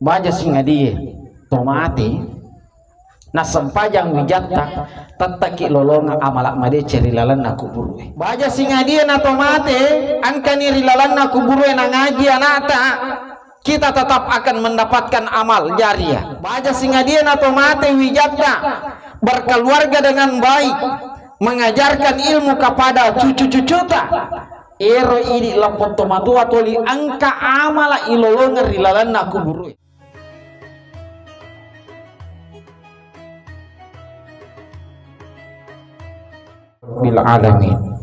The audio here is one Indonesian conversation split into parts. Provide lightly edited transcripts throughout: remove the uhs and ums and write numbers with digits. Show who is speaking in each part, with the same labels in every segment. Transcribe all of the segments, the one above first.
Speaker 1: baja singa dia tomati na sampajang wijatta tattaki lolonga amalak made cerilalan na kuburu baja singa dia na tomate angkani rilalan na kuburu na ngaji anata kita tetap akan mendapatkan amal jariah. Baja singa dia na tomate wijatta berkeluarga dengan baik, mengajarkan ilmu kepada cucu-cucuta. Ero ini lapot tomatu atoli angka amala ilolonga rilalan na kuburu. Bil alamin.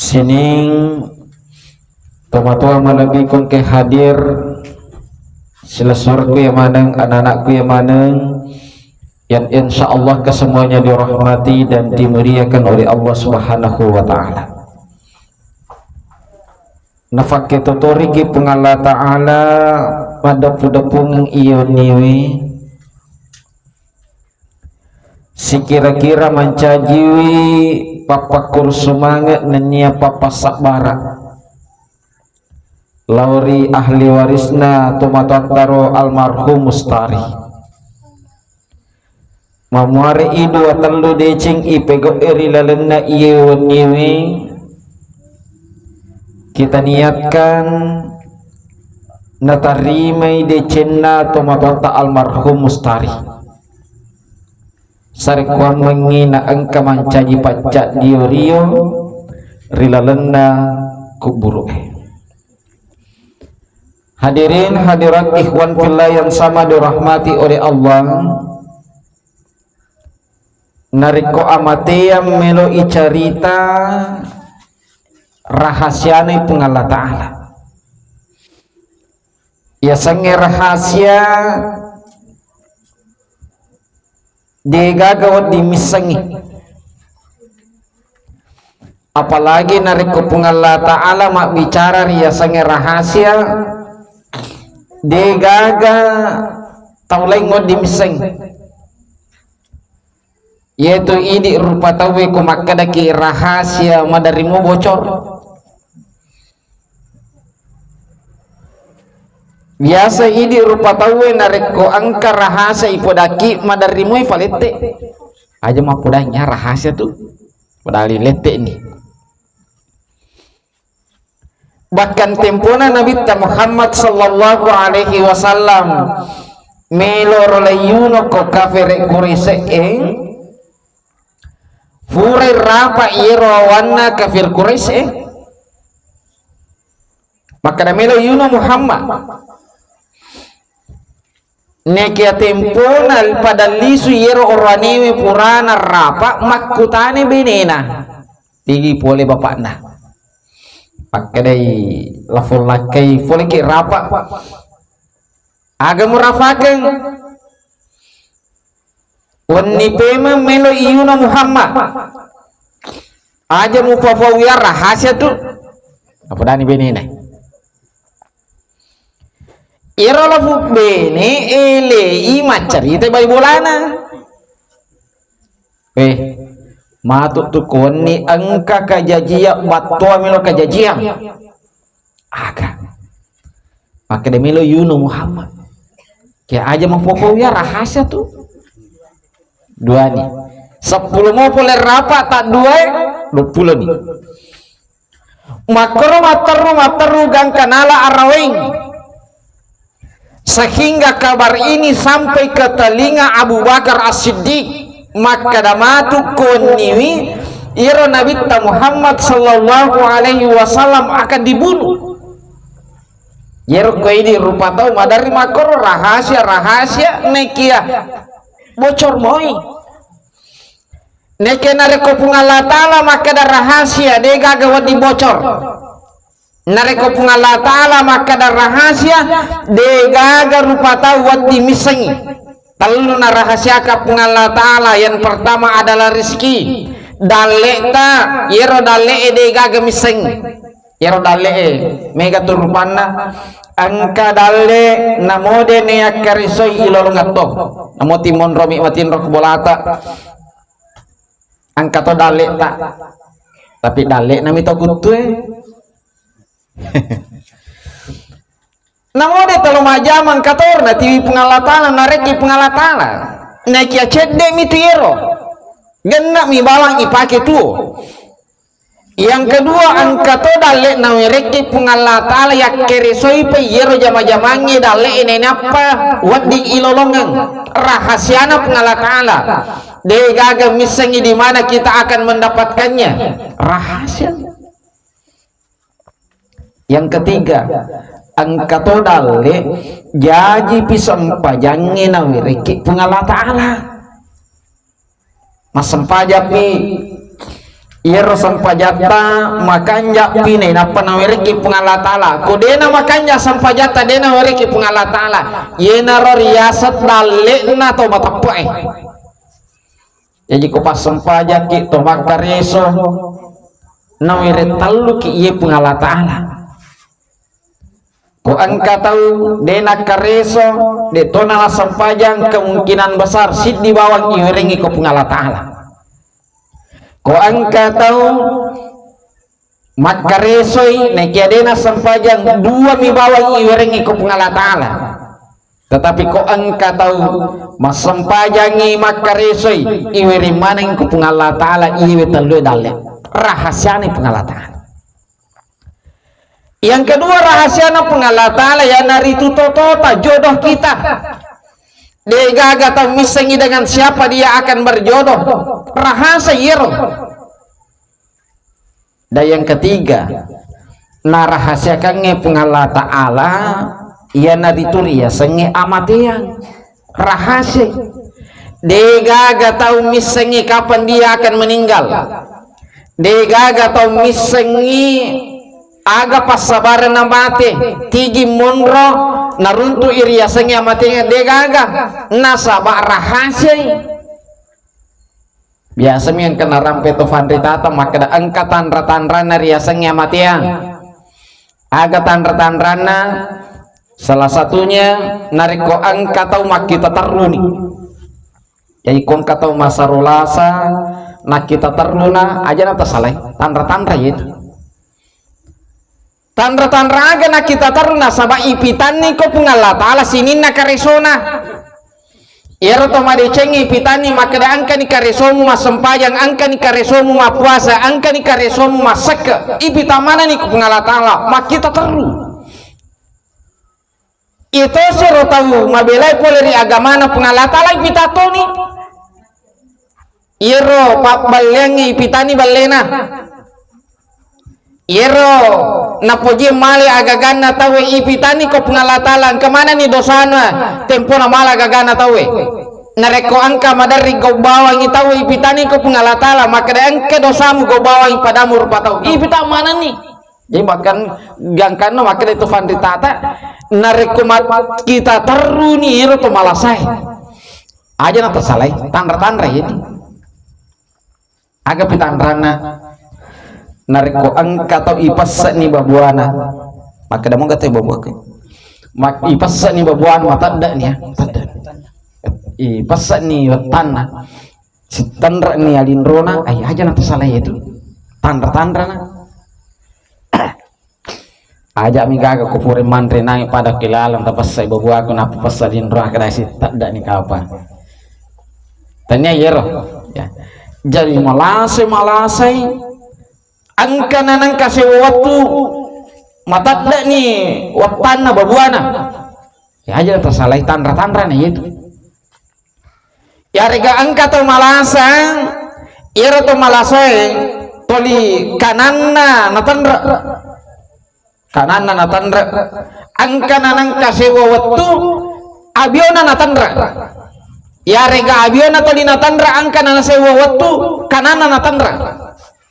Speaker 1: Sining tomatua malabikon ke hadir selesorku yang maneng anak-anakku yang maneng yang insyaallah kesemuanya dirahmati dan dimuliakan oleh Allah Subhanahu wa taala. Nafake totorigi pengala taala pada pudapung iyo niwi si kira-kira mancajiwi papakur semangat nenia papa sabara lauri ahli warisna tomatotaro almarhum mustari mamuari idu atelu decing ipego eri lalenna iye niwi kita niatkan natarimai decenna tomatota almarhum mustari sarikwa mengina angka mancaji pacak diorio rilalenna kuburu. Hadirin hadirat ikhwan fillah yang sama dirahmati oleh Allah, nariko amatea melo icarita rahasiane pengala ta'ala ya sange rahasia digagawat dimisengi apalagi nariko pengala ta'ala mak bicara riasange rahasia digaga taulay ngot dimiseng yaitu ini rupa tawe kumakadaki rahasia madarimu bocor biasa ini rupa tawe nareko angka rahasia ipodaki madarimu falete aja mapudanya rahasia tuh padahal lete ini bahkan tempona Nabi Muhammad sallallahu alaihi wasallam melor layuno ko kafir Quraisy fure rapa irawanna kafir Quraisy maka melo yuno Muhammad nekia tempona pada lisu yero oranewe purana rapa makutane benena tigi pole bapakna pakai dai laful lakai pole ki rapa agam rafaken wani pema melo iyuna Muhammad aja mufafawiya rahasia tuh apa dani benena ira lafu bene ele ima cerita bai bolana matuk tu koni angka kajajia batwa melo kajajia aga maka de melo yuno Muhammad kayak aja memfofoya rahasia tuh dua nih 10 mau boleh rapat tak 2 20 nih makro materu gang kanala arawing sehingga kabar ini sampai ke telinga Abu Bakar As-Siddiq maka damatu koniwi iro Nabi Muhammad sallallahu alaihi wasallam akan dibunuh yero ko ini rupa tahu madari makor rahasia nekia bocor moi nekia nareko pungala ta'ala maka da rahasia dega gawat dibocor nareko pungala ta'ala maka da rahasia dega rupa tahu wat dimisengi lalu na rahasia kapungala ta'ala yang pertama adalah rezeki daleta yero dale dega gemiseng yero dale mega turupana angka dale namode ne akarisoi ilolongato namo timon romi matin rok bolata angka to dale tak tapi dale nami to kutue namode talo majaman kator na tiwi pengalatala nareki pengalatala naiki acede mitu yero genna mi bawang ipake tuo. Yang kedua angkato dalle na mereki pengalatala yak keresoi pe yero jama-jamangi dalle ini napa wadi ilolongan rahasiana pengalatala de gaga misengi di mana kita akan mendapatkannya rahasia. Yang ketiga angkato dalle jaji pisang pajangi na mereki pengalatala masempajapi iro sampajata makanja pine napa naweriki pengalatala kodena makanja sampajata dena weriki pengalatala yena roriasat dalena to matapai jadi ko pas sampajaki to makareso nawere talu ki ye pengalatala ko angka tahu dena kareso de tona sampajang kemungkinan besar sid di bawah iweringi ko pengalatala. Ko angka tahu makaresoi nekiadena sampajang dua mi bawang iwerengi ko pengalatala tetapi ko angka tahu mas sampajangi makaresoi iweri maneng ko pengalatala iwe telu dalle rahasiane pengalatala. Yang kedua rahasiana pengalatala ya naritu totota jodoh kita dia gaga tahu misengi dengan siapa dia akan berjodoh rahasia yero. Dan yang ketiga na rahasia kange pengala ta'ala ia narituria sengi amatian rahasia dia gaga tahu misengi kapan dia akan meninggal dia gaga tahu misengi aga pas sabaran na mati tigi monro naruntu iria sengi amatinya dia gaga nasabak rahasia biasa yang kena rampe to fandritata maka da angkatan ratan-rana riasanya matian aga tanra-tanrana salah satunya nariko angkatau makita terluni jadi kong katau masarulasa nak kita terluna aja nata salah tanra-tanra itu tanra-tanra aga nak kita terluna sabak ipitan ni ko pengalatala sinin na karesona iro to madecengi pitani makada angka ni karesomu masampajang angka ni karesomu mapuasa angka ni karesomu masaka ipita mana ni pengalatala mak kita teru itu siro tahu mabelai poleri agamana pengalatala ipita to ni iro pak balengi ipitani balena iro napoji mali agagana tawe ipitani ko pengalatalan kemana nih dosana tempo na mala agagana tawe nareko angka madari go bawang tawe ipitani ko pengalatala maka da angka dosamu go bawang padamu rupa tahu ipita mana nih jadi makan gangkan no maka itu fanditata nareko kita teruni iro to malasai aja nata salai tandra-tandra itu agak pitandrana nariko angka tau ipasa ni babuana maka damong kata babuake mak ipasa ni babuana matanda ni ya ipasa ni tanah si tandra ni alindrona ay aja nanti salah itu tandra na aja mi gaga ko pure mantre nang pada kilalang tapas sa babuake na pasa alindrona kada si tanda ni kapan tanya yero ya jadi malasai angka nanang kasih waktu matadda nih watana babuana ya aja tersalai tandra nih itu ya rega angka to malasang ira to malasai toli kananna natandra angka nanang kasih waktu abiona natandra ya rega abiona toli natandra angka nanang sewa waktu kananna natandra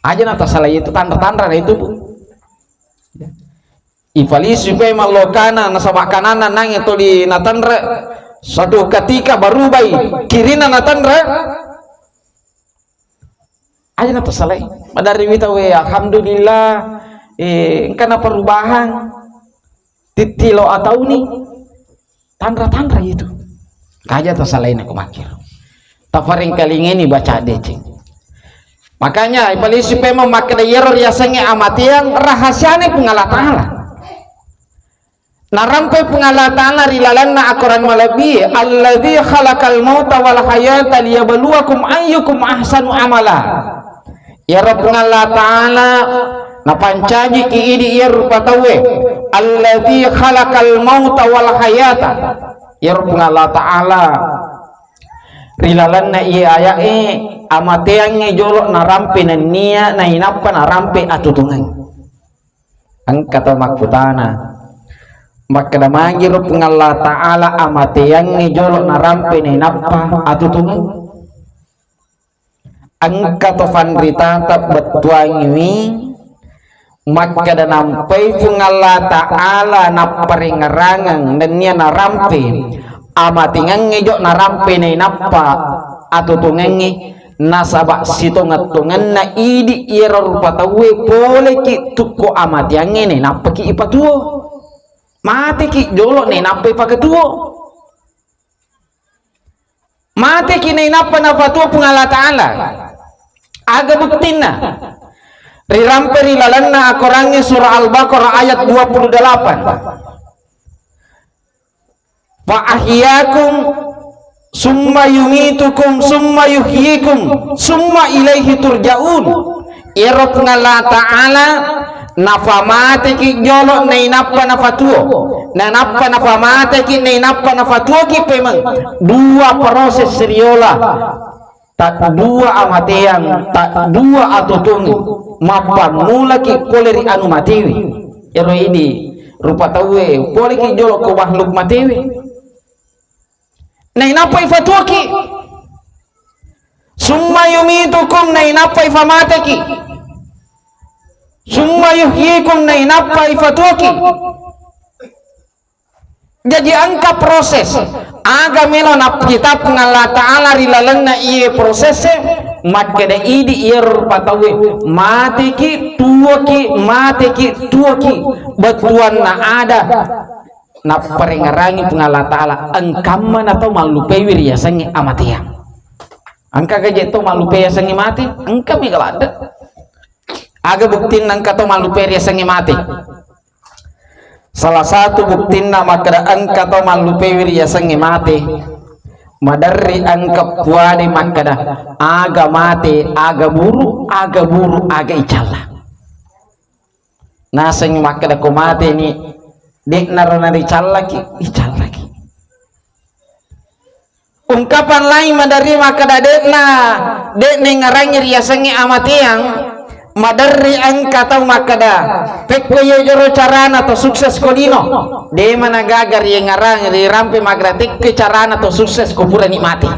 Speaker 1: aja nata salah itu tanda-tanda itu bu ivali supaya malokana nasabak kanan nang itu di natandra suatu ketika baru bayi kirina natandra aja nata salah madari wita we alhamdulillah karena perubahan titilo atau nih tanda-tanda itu aja nata salah ini aku makir tafaring kali ini baca decing makanya ibalisi pema makna yeror yasenge amatian rahasiane pengalatala narampe pengala ta'ala rilalanna akoran malabi alladzi khalaqal mauta wal hayata liyabluwakum ayyukum ahsanu amala. Ya Rabb pengala ta'ala napancaji ki idi ya rupa tawe alladzi khalaqal mauta wal hayata. Ya Rabb pengala ta'ala rilalanna iya ayae amateange jolok narampe nania na inappa narampe atutungan angkata makutana maka damangir pengalla ta'ala amateange jolok narampe na inappa atutungan angkata fanritata betuangi maka nampai pengalla ta'ala naparingarangang nania narampe amatingan ngejok narampe na inappa atutungangi nasaba situngatungan na idi ira rupa tawe pole ki tukko amatiang ini napa ki ipatuo mati ki jolo ne napa ipakatuo mati ki ne napa napatuo pengala ta'ala aga buktina rirampe rilalanna akorangi surah Al-Baqarah ayat 28 wa ahyakum summa yumitukum summa yuhyikum summa ilaihi turja'un. Ira pengala ta'ala nafamate ki jolo na inappa nafatuo na nappa nafamate ki na inappa nafatuo ki pemang dua proses seriola tak dua amatean tak dua atutungi mappa mula ki koleri anu matewi ero ini rupa tawe boleh ki jolo ko makhluk matewi na inapa ifatuaki summa yumitukum na inapa ifamataki summa yuhyikum na inapa ifatuaki. Jadi angka proses aga melo na kita pengala ta'ala rilalang na iye prosesnya maka da idi iya rupa tawe matiki tuaki batuan na ada na parengarangi pengala ta'ala engkamman atau malupai wiriasangi amatiang angka gaje to malupai yasangi mati engkam igalada aga buktin angka to malupai yasangi mati salah satu buktin na maka angka to malupai wiriasangi mati madarri angka puade maka da aga mati aga buru aga icala nasang maka da ko mati ni dek narona ical lagi ungkapan lain madari maka dek nengarangi riasangi amatiang madari angka tau maka da pekko joro carana to sukses kolino de mana gagar yang ngarang rampe magratik ke carana to sukses ko pura nikmati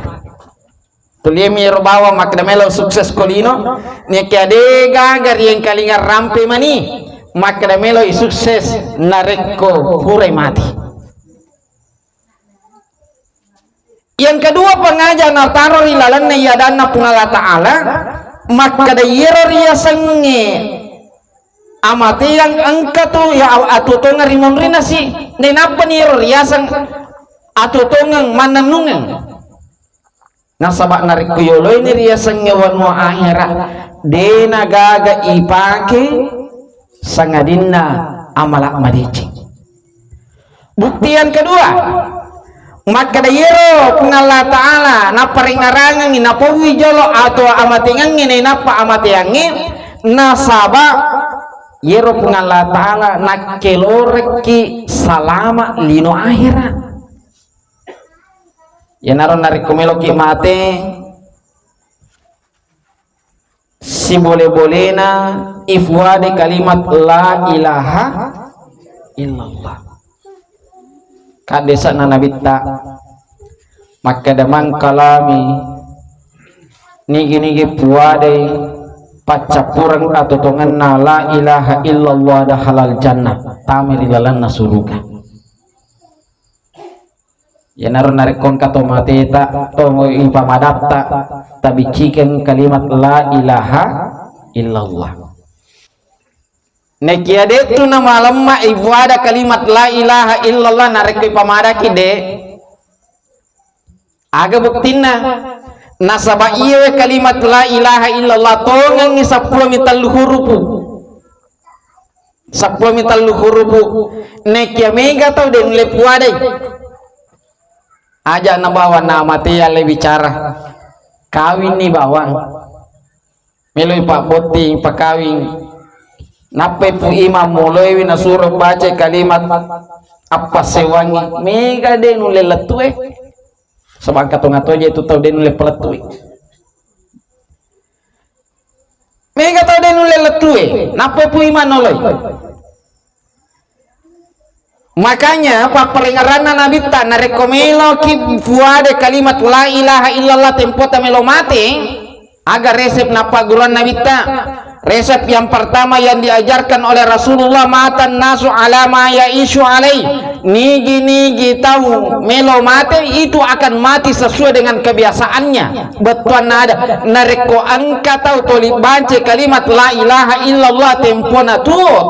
Speaker 1: tulie mi bawa maka da melo sukses kolino ne kade gagar yang kalinga rampe mani maka da melo sukses nareko purai mati. Yang kedua pengajar nataro rilalan na yadana pengala ta'ala maka da yero riasange amati yang angka tu ya atutonga rimon rinasi nenapa ni yero riasang atutongang mananungang nasabak nareko yolo ini riasange wanwa akhirat dena gaga ipake sangadinna amalak madici. Bukti yang kedua maka dayero pengala ta'ala na paringarangan napawi jolo atau amatingan ini napa amatiangi nasaba yero pengala ta'ala na keloreki salama lino akhirat ya naron narikumelo ki mate si boleh-bolehna ifwade kalimat la ilaha illallah kadesa nanabitta maka damang kalami nigi puade pacapurang atau tonganna la ilaha illallah da halal jannah tamir ilalanna suruga ya naron narekon kato mateta tomo ipamadapta tabicikan kalimat la ilaha illallah nekiade tu na malamma ibada kalimat la ilaha illallah nareko ipamadaki de aga buktina nasaba iya kalimat la ilaha illallah tongang 10 mital hurupu 10 mital hurubu nekia mega tau den lepuade aja na bawa nama tia le bicara kawin nih bawang meloi pak poti pakawin nape pu imam muloi na suruh baca kalimat apa sewangi mega den ule letue sebab katung atoje itu tau den ule peletue mega tau den ule letue nape pu imam noloi. Makanya pak peringatan nabi tak narekomelo ki buade kalimat la ilaha illallah tempota melo mati agar resep napa guruan nabi tak resep yang pertama yang diajarkan oleh Rasulullah matan nasu ala ma ya'ishu alai nigi tahu melo mati itu akan mati sesuai dengan kebiasaannya betuan ada nareko angka tahu toli baca kalimat la ilaha illallah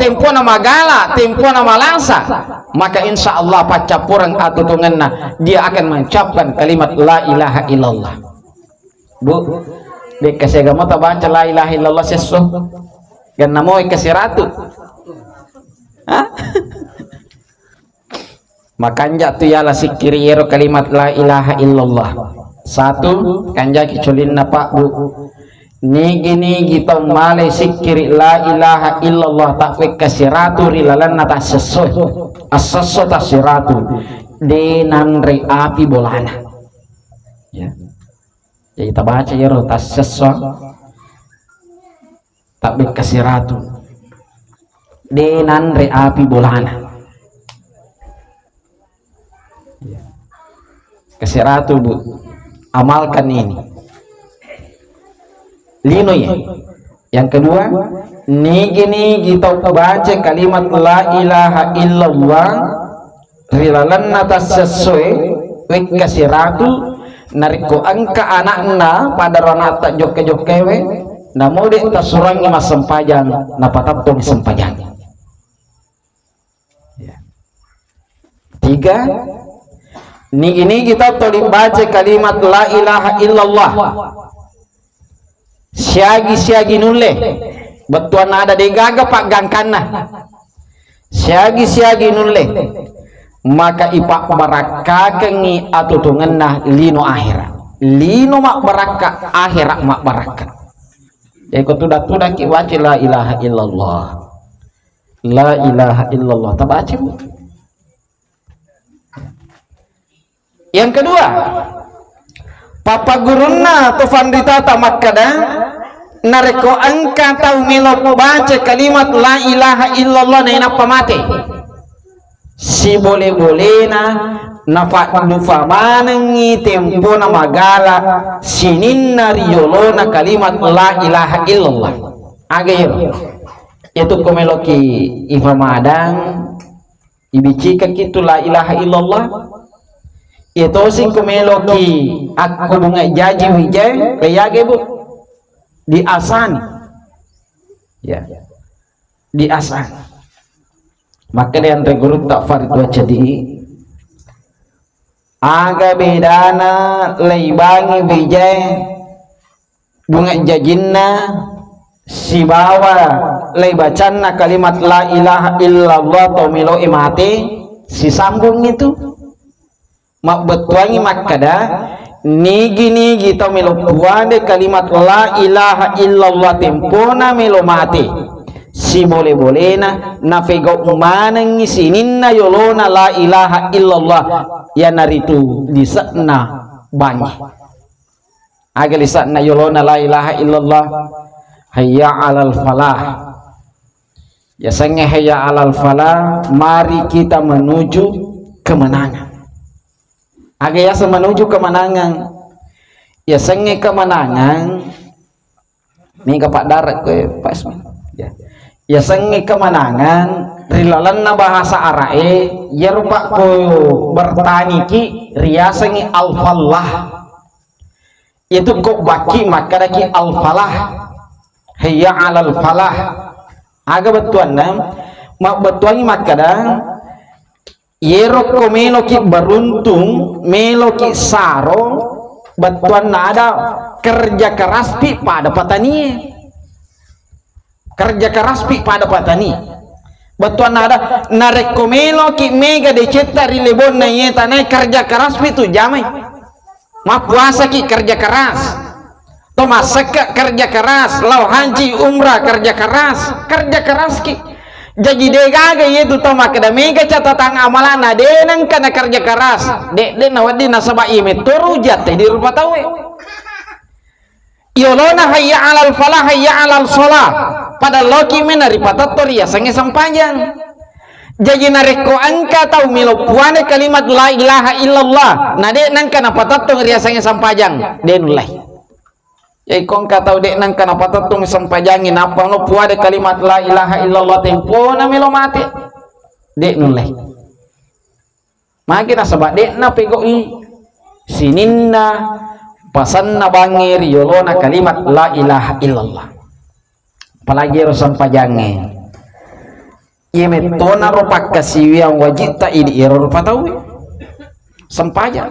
Speaker 1: tempona magala tempona malangsa maka insya Allah pacapurang atau tungenna dia akan mengucapkan kalimat la ilaha illallah. Bu dek kasih agama tak baca la ilaha illallah sesuatu kan namo kasih ratu makanya tu ya la sikiriero kalimat la ilaha illallah satu kanja kiculin napa bu nigi tau male sikiri la ilaha illallah tak kasih ratu rilalan nata sesuatu asaso tak siratu denan re api bolana ya ya kita baca ya roh tas sesuatu tak kasih ratu denan re api bolana kasih ratu bu amalkan ini lino ya yang kedua nigi tau baca kalimat la ilaha illallah rilalan atas sesuai kasih ratu nariko angka anakna pada ronata joke-jokewe namo dek tasurangi mas sempajang napataptong sempajang. Tiga ini kita toli baca kalimat la ilaha illallah siagi nulle betuan ada di gaga pak gangkana siagi nulle maka ipak baraka kengi atau tungenah lino akhirat lino mak baraka akhirat mak baraka ya ikut tudah ki waci la ilaha illallah tabaci bu. Yang kedua papa guruna tufan ditata makada nareko angka tau melo baca kalimat la ilaha illallah na inapa mate si boleh na nafa nufa manengi tempo na magala sinin na riolo na kalimat la ilaha illallah agero itu komeloki ifamadang ibicika kitu la ilaha illallah itu sing komeloki aku bunga jaji wijay kayage bu di asani ya di asani maka yang regurut tak farid wajadi aga bedana leibangi wijay bunga jajinna si bawa leibacanna kalimat la ilaha illallah tomilo imati si sambung itu mak betuangi makada nigi tomilo buade kalimat la ilaha illallah tempona melo mati si boleh na nafego umanang sinin na yolona la ilaha illallah ya naritu lisana banyi aga lisana yolona la ilaha illallah hayya alal falah ya sanga hayya alal falah mari kita menuju kemenangan aga ya menuju kemenangan ya sanga kemenangan ni kapak darat ko Pak Ismail ya sengi kemenangan rilalan na bahasa arae ya rupa ko bertani ki ria sengi al-falah itu kok baki maka ki al-falah hayya alal falah aga betuan na mak betuangi makada yero ko melo ki beruntung melo ki saro betuan na ada kerja keras pi pada petani kerja keras pi pada petani Betuan ada narekomelo ki mega de cetta rilebon na yeta na kerja keras itu jamai. Ma puasa ki kerja keras. To masak kerja keras, lau haji umrah kerja keras ki. Jadi degaga yetu to makada mega catatan amalan na denang kana kerja keras. De nawadi nasaba ime turu jate di rumah tawe. Yolona hayya alal falah hayya alal sholah. Pada loki menari patator ya sange sampajang. Jadi nareko angka tau milopuane kalimat la ilaha illallah. Nade nang kana patator ya sange sampajang. Denulai. Jadi kongka tau dek nang kana patator sampajangin apa no puade kalimat la ilaha illallah tempo na milo mati. Dek nulai. Maki na sabak dek na pegoi sininna pasanna bangir yolona kalimat la ilaha illallah. Apalagi rosan pajange yemetona ropak kasiwian wajita idi iro patawi sampajang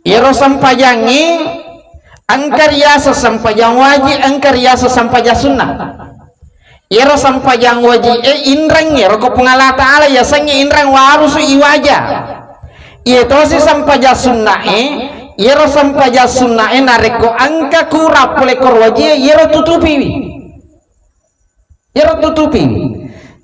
Speaker 1: iro sampajange angkar yasa sampajang wajib angkar yasa sampajang sunnah iro sampajang wajib inrang iro ko pengala ta'ala yasanya inrang warusu iwaja ito si sampajang sunnah yero sampaja sunnah nareko angka kurap oleh korwaji yero tutupi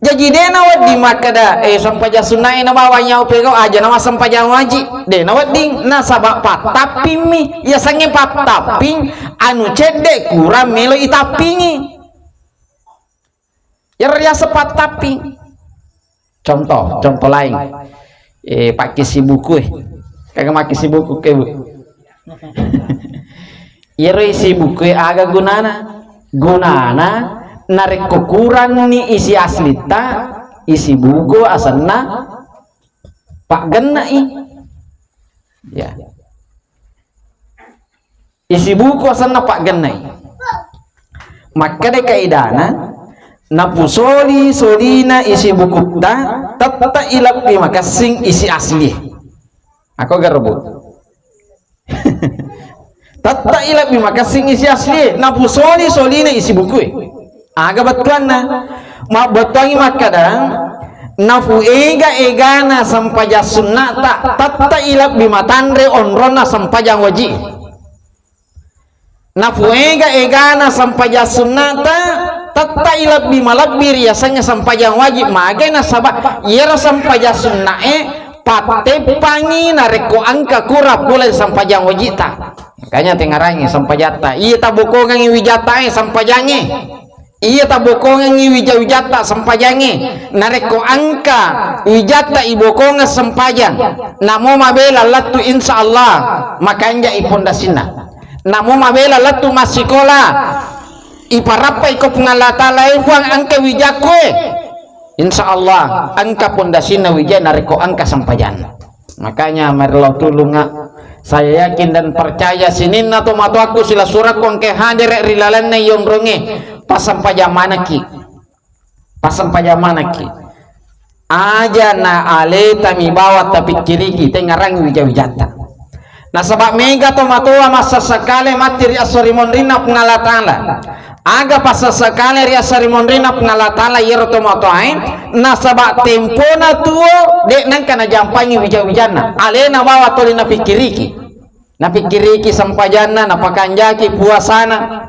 Speaker 1: jadi dena wadi makada sampaja sunnah na bawanya upego aja nama sampaja wajib dena wadi nasabak patapimi ya sange pataping anu cedek kurang melo itapingi yero ya sepat taping contoh lain pakai si buku kagak pakai si buku ke bu iro isi buku aga gunana narik kukuran ni isi aslita isi buku asalna pak genai ya isi buku asalna pak genai maka de kaidana napusoli solina isi buku tata ilap maka sing isi asli aku garbu tata ilap maka sing isi asli napusoli solina isi buku aga batuan na ma batuangi makadang nafu egana sampaja sunnata tata ilap bimatandre onrona sampajang wajib nafu egana sampaja sunnata tata ilap bimalabir yasanya sampajang wajib magena sabak yero sampaja sunnae pate pangi nareko angka kurap boleh sampajang wajita makanya tengarangi sampajata iya tabokongan wijata sampajange iya tabokongan wijata sampajange nareko angka wijata ibokongan sampajang namo mabela latu insyaallah makanya ipondasina namo mabela latu masikola iparapa iko pengalata lain buang angka wijakwe insyaallah angka pondasina wijaya nareko angka sampajan makanya marlo tulunga saya yakin dan percaya sinin atau matu aku sila surat kong ke hadir rilalanna yongronge pasampajan manaki aja na ale tami bawa tapi kiriki tengarang wijata na sabab mega to matua masa sekali materi asorimon rina pengalatala aga pasa sekali ria sarimondrina pengalatala yero tomatoain nasaba tempona tuo dek nang kana jampangi wijana alena bawa toli na pikiriki sampajana napakanjaki puasana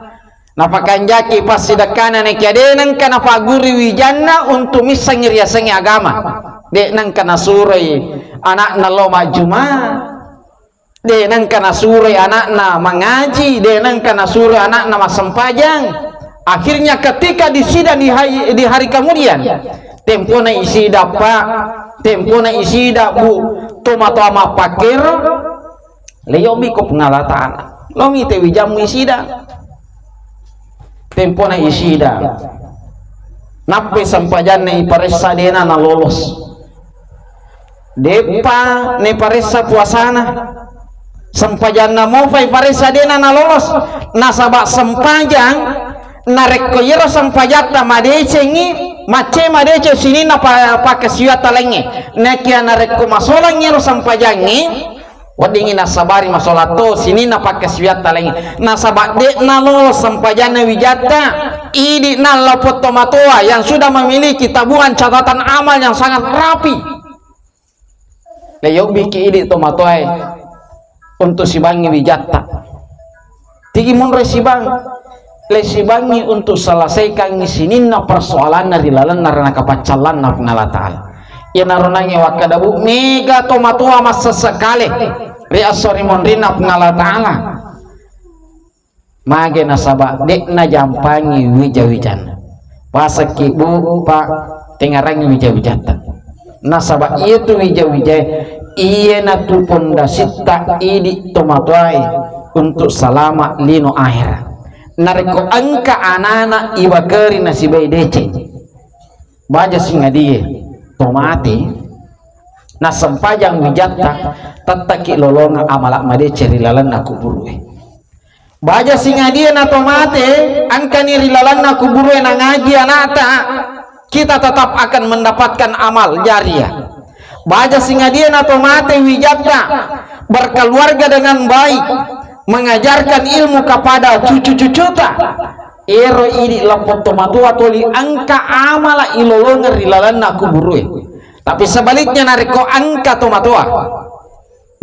Speaker 1: napakanjaki pasidakana nekiadenang kana paguri wijana untuk misang ria sengi agama dek nang kana surai anak na loma juma de nang kana surai anakna mengaji de nang kana surai anakna masampajang akhirnya ketika disidang di hari kemudian tempona isi dapat tempona isi bu tomato ama pakir leyomi ko pengalatan lomi te wijamu isida tempona isida nape sampajan ne iparesa dena na lolos depa ne paresa puasana sampajan na mo fai paresa dena na lolos nasaba sampajang narek koyero sampajata madecengi mace madece sini na pakasiwa talenge nekia narek ko masolang yero sampajangi wadingi nasabari masolato sini na pakai siat talengi nasabak dek nalo sampajana wijata idi nalo potomatua yang sudah memiliki tabungan catatan amal yang sangat rapi leyok biki idi tomatoai untuk sibangi wijata tigi munre sibang le sibangi untuk selesaikan sinin na persoalan dari lalan narana kapacalan na pengala ta'ala ya narunangi wakadabu mega tomatua masa sekali riasori mondrina pengala ta'ala mage nasabak dek na jampangi wija-wijan pasaki bu pak tengarangi wija-wijata nasabak itu wija-wijay iya na tu pondasita idi tomatuai untuk selama lino akhir nariko angka anana iwakari nasibai dece baja singa dia tomati na sampajang wijata tataki lolonga amalak madece rilalan aku burue baja singa dia na tomate angka ni rilalan aku burue na ngaji anata kita tetap akan mendapatkan amal jariah baja singa dia na tomate wijata berkeluarga dengan baik mengajarkan ilmu kepada cucu-cucuta ero ini lapot tomatua toli angka amala ilolonga rilalan aku burue tapi sebaliknya nariko angka tomatua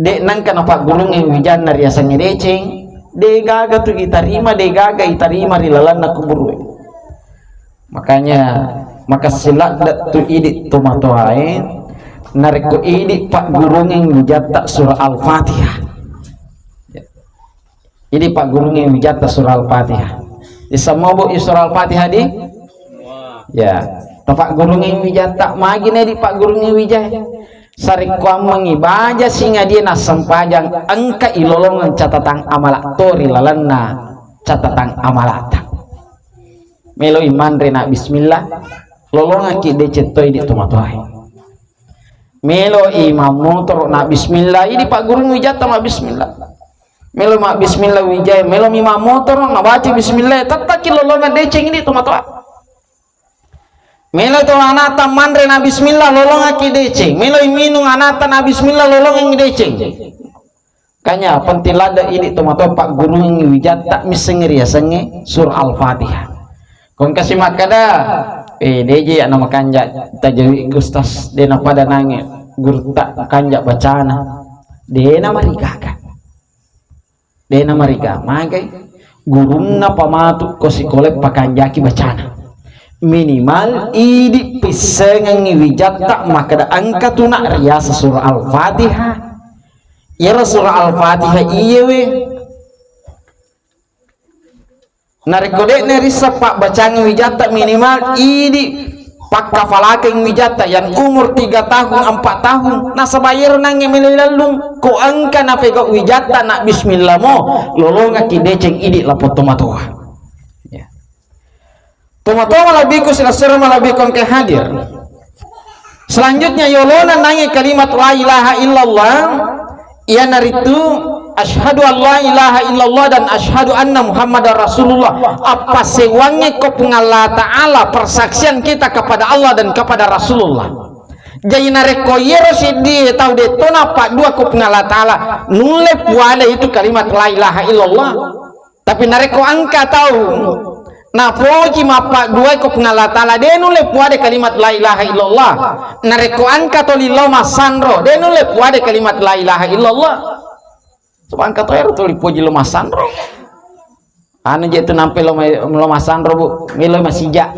Speaker 1: dek nangka napak gulung yang wijan nariasanya deceng de gaga tu itarima de gaga itarima rilalan aku burue makanya maka silat tu idi tomatua nariko idi pak gulung yang wijata surah al-fatihah ini pak guru yang wijata surah al-fatihah bisa mau bu surah al-fatihah di ya pak guru yang wijata magi di pak guru yang wijaya sarikuam mengibaja singa dia na sampajang angka ilolongan catatan amalak tori lalanna catatan amalata melo iman rena bismillah lolongan ki decetoi di tomatoai melo imam motor na bismillah ini pak guru wijata ma bismillah melo ma bismillah wijaya melo imam motor ngabaca bismillah tataki lolongan deceng ini tomatoa melo to anata mandre na bismillah lolongan ki deceng melo minung anata na bismillah lolongan deceng kanya pentilada ini tomatoa pak guru yang wijata misengeri asange surah al-fatihah kon kasih makada DJ nama kanja tajawi gustas dena pada nange guru tak kanja bacana dena marikakan dena marika magai gurunna pamatu kosikole pakanjaki bacana minimal idi pisengang wijata makada angka tuna riasa surah al-fatihah ya surah al-fatihah iyewe narekodek nerisa pak bacaan wijata minimal idi pak kafalake wijata yang umur 3 tahun 4 tahun nasabayar nange melilalung ko angka na pega wijata nak bismillah mo lolonga ki deceng idi lapot tomatoa ya tomatoa malabi ko sila surah malabi kon ke hadir selanjutnya yolona nange kalimat la ilaha illallah ia naritu asyhadu an la ilaha illallah dan asyhadu anna muhammadar rasulullah apa sewange ko pengala ta'ala persaksian kita kepada Allah dan kepada Rasulullah jadi nareko yero sidi tau de tona pak dua ko pengala ta'ala nule puada itu kalimat la ilaha illallah tapi nareko angka tahu na poji mapa dua ko pengala ta'ala de nule puada kalimat la ilaha illallah nareko angka to lillah masandro de nule puada kalimat la ilaha illallah Tuhan kata ya tuh dipuji lo masandro anu jatuh nampe lo masandro bu milo masijak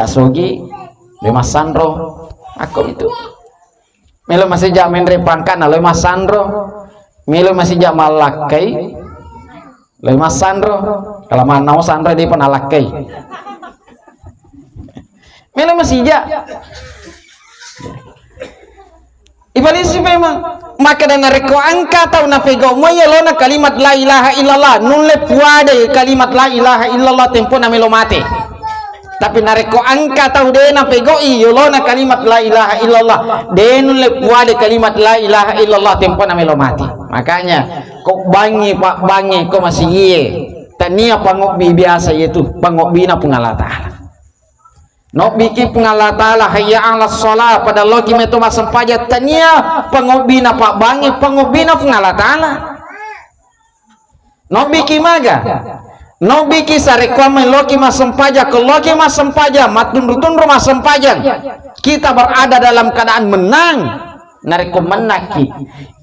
Speaker 1: sogi lo masandro aku itu milo masijak mendre pangkan lo masandro milo masijak malakai lo masandro kalau mana sandro dia pun alakai milo masijak ibalisi memang maka dan reko angka tau na pego moya lona kalimat la ilaha illallah nulle puade kalimat la ilaha illallah tempo na melo mate tapi nareko angka tau de na pego i lona kalimat la ilaha illallah de nulle puade kalimat la ilaha illallah tempo na melo mate makanya kok bangi pak bangi kok masih iye tania pangobi biasa yaitu pangobi na pengala ta'ala no biki pengala taala hayya ala sholat pada loki meto masampaja tania pengobina pak bangi pengobina pengala taala no biki maga no biki sarekwame loki masampaja ke loki masampaja matun-tun rumah sampaja kita berada dalam keadaan menang nareko menaki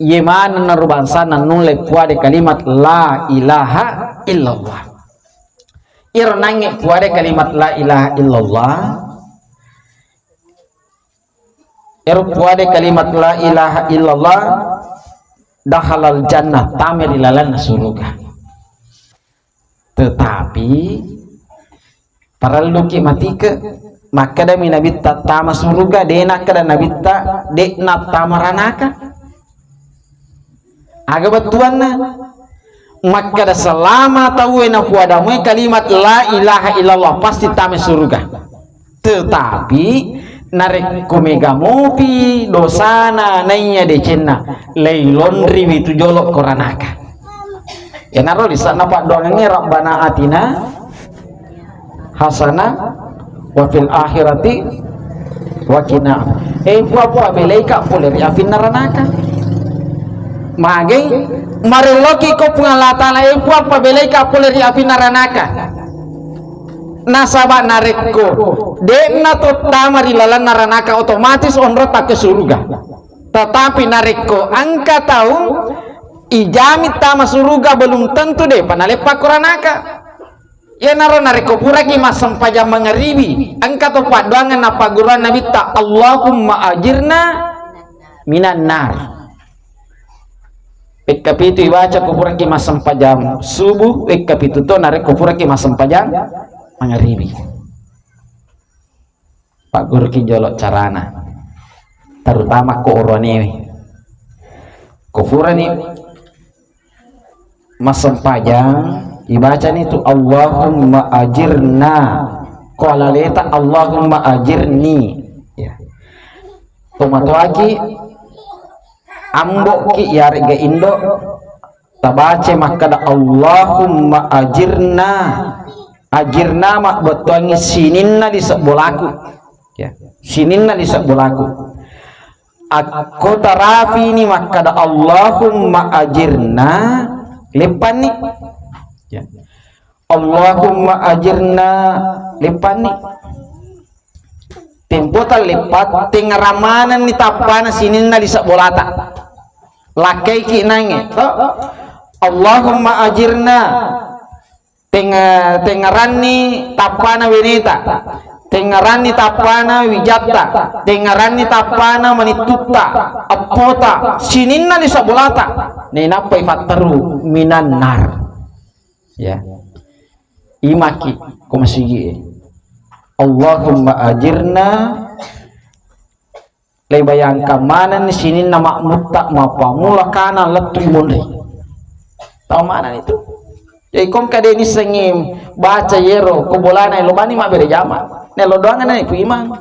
Speaker 1: yemana narubansa nanule puade kalimat la ilaha illallah iro nangi puade kalimat la ilaha illallah iro puade kalimat la ilaha illallah dakhalal jannah tamer ilalan surga tetapi para luki matika maka demi nabi tama surga dena kada nabi ta dekna tamaranaka aga batuanna maka da selama tahu na puadamu kalimat la ilaha illallah pasti tame surga tetapi narek komega mopi dosana nanya decenna leilon riwi tu jolok koranaka ya naro di sana pak doangnya rabbana atina hasana wa fil akhirati wa qina puapa belaika poler ya finaranaka mage mariloki ko pungalata la puapa belaika poler ya finaranaka nasaba narekko denna to tamari lalan naranaka otomatis onrota ke surga tetapi narekko angka tahu ijamit tama surga belum tentu deh panalepa koranaka ya naro nareko puraki masam pajam mengeribi angka to paduangan apa guruan nabi ta Allahumma ajirna minan nar kapitu ibaca kupuraki masam pajam subuh kapitu to nareko puraki masam pajam mengeribi Pak Guru ki jolok carana terutama ko orone kufurani masam pajang dibaca itu Allahumma ajirna qala leta Allahumma ajirni ya tomatoaki ambok ki yarga indo tabace makada Allahumma ajirna mak betongi sininna di sebolaku ya sininna di sebolaku aku tarafi ini makada Allahumma ajirna lepan nih ya. Allahumma ajirna lepan nih tempo lepat tengaramanan ni tapana sinin na lisa bolata lakai ki nange Allahumma ajirna tengarani tapana weneta tengarani tapana wijatta tengarani tapana manitutta apota sininna lisa bolata nenapa ifataru minan nar ya imaki kumasigi Allahumma ajirna lebayang kamanan sininna makmutta mapamula kana letu munri tahu mana itu jadi kom kade ini sengim baca yero kubolana lo bani mak bere jama ne lo doangan ne ku imang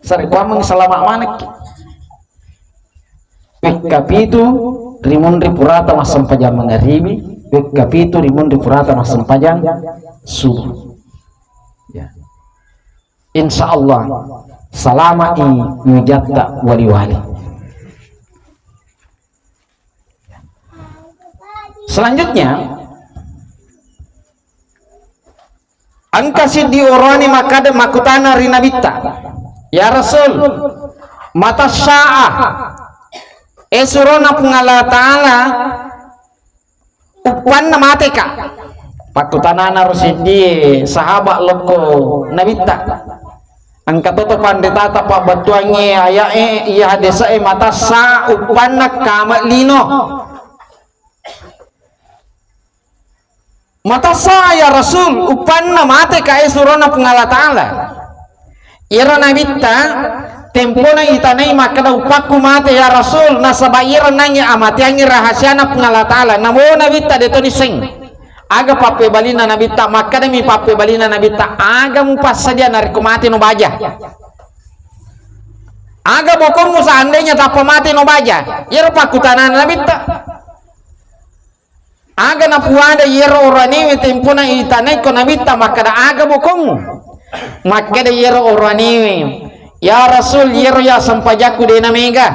Speaker 1: sare kuamang salama manek kapitu rimun ripurata masam pajang mengaribi kapitu rimun ripurata masam pajang subuh ya insyaallah salama i wijatta wali-wali. Selanjutnya angka sidi orani makada makutana rinabita ya Rasul mata sya'ah esurona pungala ta'ala upan na mateka pakutanana rusidi sahabat loko nabita angka toto pandetata pak batuange aya iya desa mata sa upan na kamat lino mata saya Rasul upanna mate ka esurona pengala ta'ala ira nabita tempona itanai makada upaku mate ya Rasul nasaba ira nanya amati angi rahasiana pengala ta'ala namo nabita detoni sing aga pape balina nabita makada mi pape balina nabita aga mupas saja nariku mati no baja aga bokomu seandainya tapa mati no baja ira pakutanan nabita aga na puada yero orani tempuna itanai ko nabita makada aga bokomu Maka de yero orani ya Rasul yero ya sampajaku de namega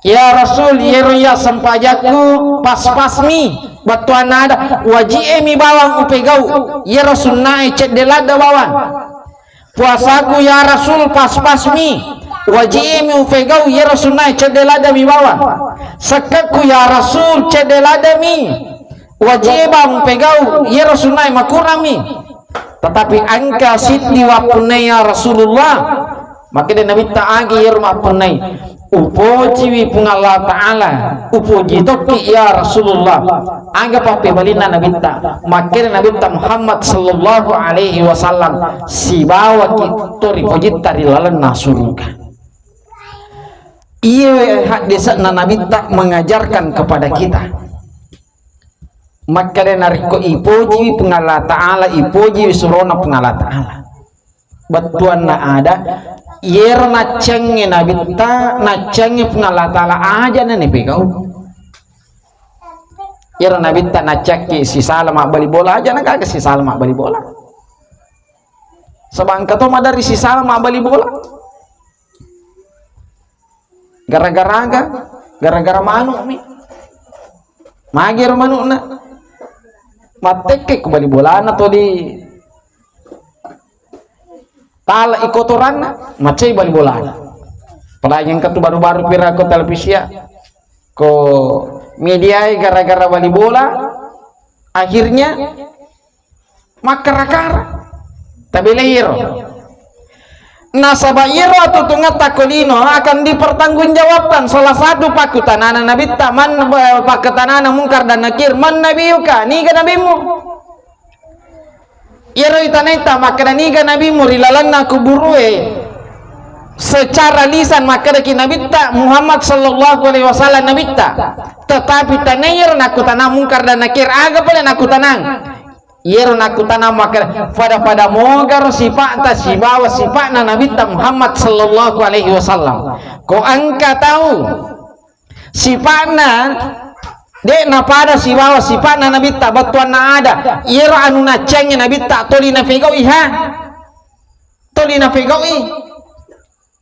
Speaker 1: ya Rasul yero ya sampajaku pas-pas mi batuan ada wajie mi bawang upegau yero sunnah cek delada bawang puasaku ya Rasul pas-pas mi wajie mi upegau yero sunnah cek delada mi bawang sakaku ya Rasul cek delada mi wajie bawang upegau yero sunnah makurami tetapi angka siddi wa punai ya Rasulullah maka dia Nabi ta'agi irma punai upoji wi pun Allah Ta'ala upoji toki ya Rasulullah angga pape balina Nabi ta maka dia Nabi ta Muhammad sallallahu alaihi wasallam si bawa kitori poji tari lalan nasurga iya hadis na Nabi ta mengajarkan kepada kita maka dia nariko ipoji wi pun Allah Ta'ala ipoji wi surona pun Allah Ta'ala batuan na ada yer nacengnya Nabi ta nacengnya pun Allah Ta'ala aja nih pegau yer Nabi ta naceki si salam bali bola aja nak agak si salam bali bola sebangka to madari si salam bali bola gara-gara manuk mi magir manuk na mateke ku bali bola na to di tala ikotoran macai bali bola pada yang ketu baru-baru pira ko televisi ko media gara-gara bali bola akhirnya makar-makar tapi lahir nasabayiro atau tungat takolino akan dipertanggungjawabkan salah satu pakutanana nabi taman pakutanana mungkar dan nakir man nabiyuka ni ka nabimu iro itaneta maka niga nabi murilalan na kuburue secara lisan maka daki nabi ta Muhammad sallallahu alaihi wasallam nabi ta tetapi tanayir naku tanang mungkar dan nakir aga pala naku tanang iro naku tanang maka pada mogar sifat ta sibawa sifat na nabi ta Muhammad sallallahu alaihi wasallam ko angka tahu sifatna dek na pada si bawa sifat na nabi ta batuan na ada iro anu na cengnya nabi ta toli na fegau iha toli na fegau i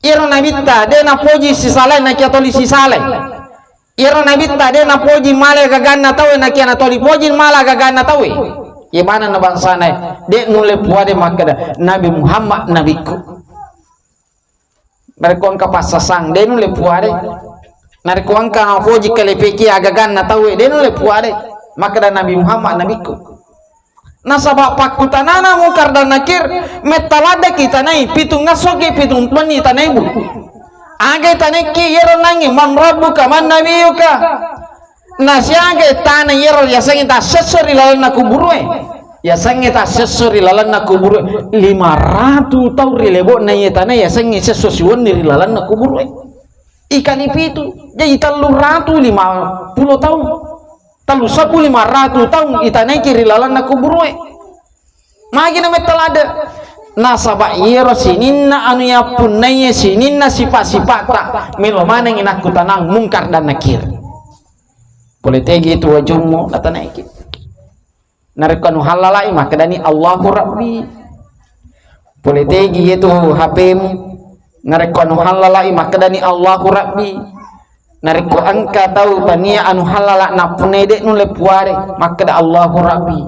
Speaker 1: iro nabi ta de na poji si salai na kia toli si salai iro nabi ta de na poji male gagan na tawe na kia na toli poji mala gagan na tawe gimana na bangsa na dek nule puade makada Nabi Muhammad nabiku mereka kapas sasang de nule puade nariko angka na foji kalepeki agagan na tawe de nule puade maka dan Nabi Muhammad nabiku nasabak pakutanana mungkar dan nakir metalada kita nai pitung ngasoge pitung peni tanai bu age tanai ki yero nangi man rabbuka man nabiyuka nasyage tanai yero yasangi ta sesori lalan na kuburue yasangi ta sesori lalan na kuburue 500 tahun rilebo na tanai yasangi sesosi woni lalan na kuburue ikan itu jadi 350 tahun 500 tahun itanai kiri lalan na kuburue magi na metalada nasaba yero sininna anu ya punnaye sininna sifat-sifata melo mana yang aku tanang mungkar dan nakir boleh tegi itu wajummu natanai ki narikanu halalai maka dani Allahu Rabbi boleh tegi itu HP-mu nariko anu halalai maka dani Allahu Rabbi nariko angka tahu tania anu halala na punede nule puare maka da Allahu Rabbi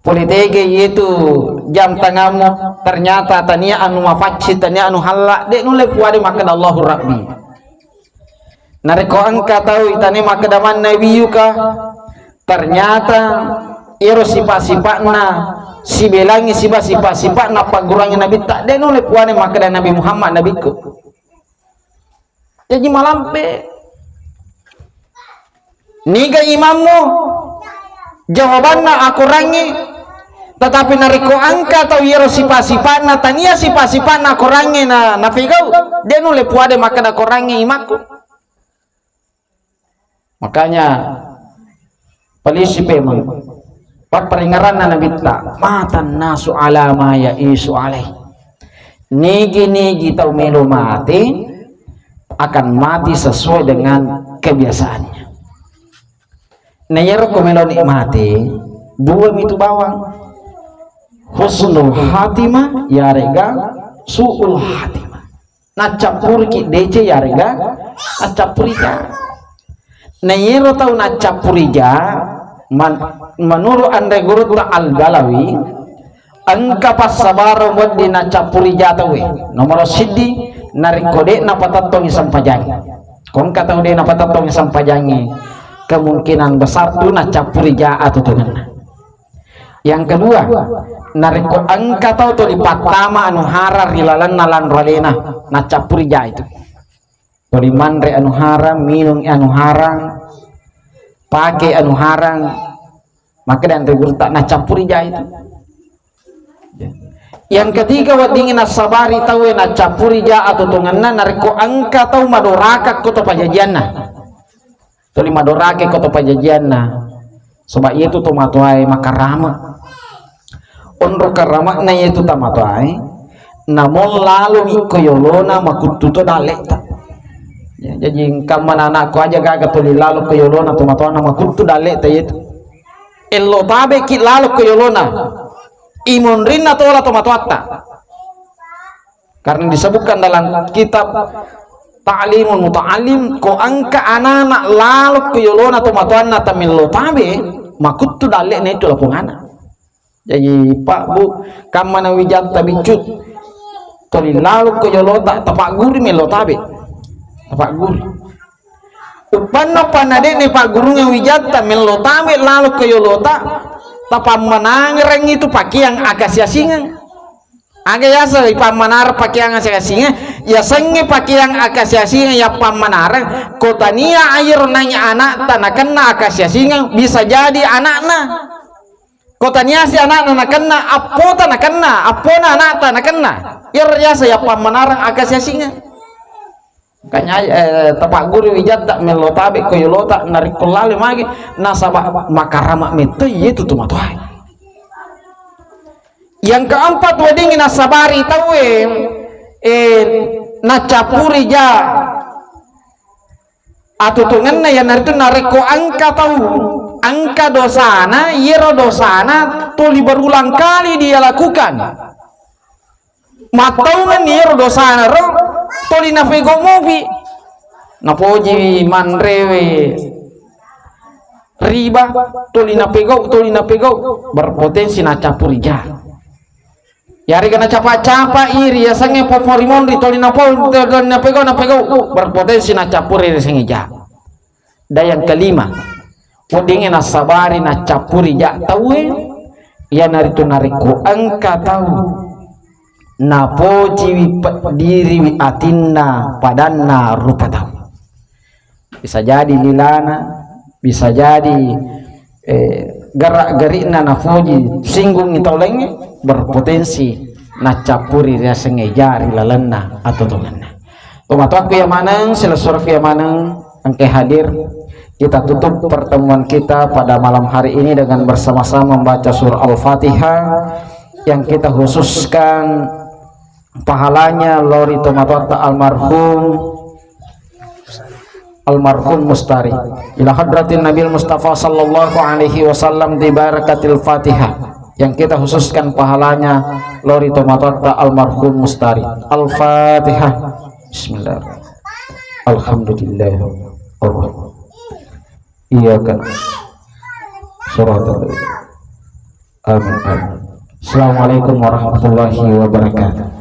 Speaker 1: politike itu jam tangamu ternyata tania anu mafaci tania anu halala de nule puare maka da Allahu Rabbi nariko angka tahu itani maka da man nabiyuka ternyata iro sifat-sifatna si belangi sifat na pagurangnya nabi tak den oleh puane maka dan Nabi Muhammad nabiku jadi malampe niga imammu jawabanna aku rangi tetapi nariko angka atau yero sifat na tania sifat na aku rangi na nafigau den oleh puade maka da korangi imaku makanya polisi pemang peringatan Nabi ta matan nasu alama ya isu alaih nigi tau melo mati akan mati sesuai dengan kebiasaannya na yero ko melo nikmati dua itu bawang husnul hatimah yarega suul hatimah. Na capur ki DC yarega na capurija. Na yero tau na capurija menurut Andre Guru Al-Galawi angka pas sabaro waddi na capurija tawe nomor siddi narikode na patatong isang pajangi. Kung kataw de na patatong isang pajangi, kemungkinan besar tuh na capurija atau tungan. Yang kedua, nariko angka tau to di patama anu hara rilalan nalan ralena na capurija itu. To di manre anu haram, minum anu haram, pakai anu haram, maka dan regur tak na capurija itu. Yang ketiga wadingin asabari tahu na capurija atau tunganna nariko angka tau madoraka koto pajajianna. To di madorake koto pajajianna. Sebab itu to matuai makarama. Onro karama na itu tamatuai. Namun lalu koyolona makututo daleta. Ya, jadi kaman anakku aja gagal to lalu koyolona to matuai makututo daleta itu. Elo tabe ki lalu koyolona. Imun rinna tola tomatuatta, karena disebutkan dalam kitab Ta'limul Muta'allim ko angka anak lalu kuyolona tomatuanna tamil lotabe makuttu dalek na itu lapung anak. Jadi Pak Bu kamana wijat tabicut toli lalu kuyolota tapak guri melotabe tapak guri upanna panade ne Pak Guru nga wijat tamil lotabe lalu kuyolota tapam menangreng itu pakaian akasia singa aga yasa pamanar pakaian akasia singa ya senge pakaian akasia singa ya pamanar kotania air nanya anak tanakanna akasia singa bisa jadi anakna kotania si anak tanakanna apo tanakanna apona anak tanakanna ir yasa ya pamanar akasia singa kanya tapak guru wijat tak melotabe koyolota narikulale magi nasabah makarama mete itu tuh matuai. Yang keempat wadingin nasabari tawe nacapurija atutungan na yang naritu nariko angka tahu angka dosana yero dosana tuli berulang kali dia lakukan mataungan yero dosana ro toli na fego movie napoji manrewe riba toli na pego berpotensi na capurija yari kana capa-capa iri ya sange poporimon di toli na pego berpotensi na capuri sengeja. Dan yang kelima wadingin na sabari na capurija tawe ya naritu nariku angka tahu napoji diri atinna padanna rupa tahu bisa jadi lilana bisa jadi gerak-gerikna nafoji singgung itolenge berpotensi na capuri rasengejari lalenna atau tunganna. Tomato aku yang manang sila surfi yang manang angke hadir kita tutup pertemuan kita pada malam hari ini dengan bersama-sama membaca surah Al-Fatihah yang kita khususkan pahalanya lori tomatota almarhum Mustari ila hadratin Nabil Mustafa sallallahu alaihi wasallam di barakatil Fatihah yang kita khususkan pahalanya lori tomatota almarhum Mustari. Al-Fatihah. Bismillahirrahmanirrahim. Alhamdulillah. Iyyaka na'budu. Amin. Assalamualaikum warahmatullahi wabarakatuh.